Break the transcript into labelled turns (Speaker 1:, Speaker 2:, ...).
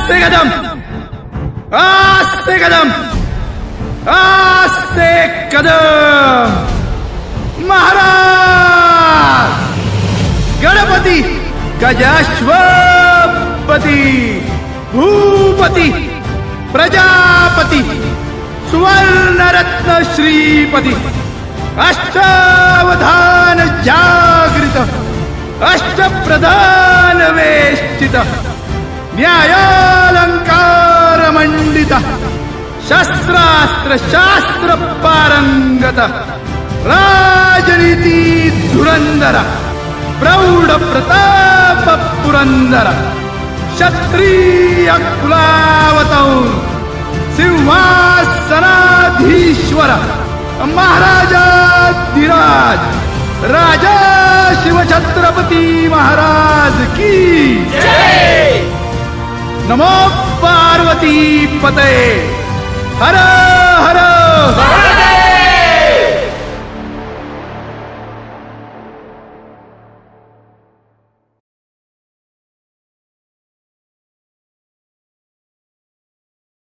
Speaker 1: आस्ते कदम, आस्ते कदम, आस्ते कदम. महाराज गणपती गजाश्वपती भूपती प्रजापती सुवर्णरत्न श्रीपती अष्टावधान जागृत अष्टप्रधान वेष्टित न्यायालंकार मंडित शस्त्रास्त्र शास्त्र पारंगत राजनीती धुरंधर प्रौढ प्रताप पुरंदर क्षत्रिय कुलावतौर सिंहासनाधीश्वर महाराजाधिराज राजा शिवछत्रपती महाराज की जय. नमो पार्वती पते हर हर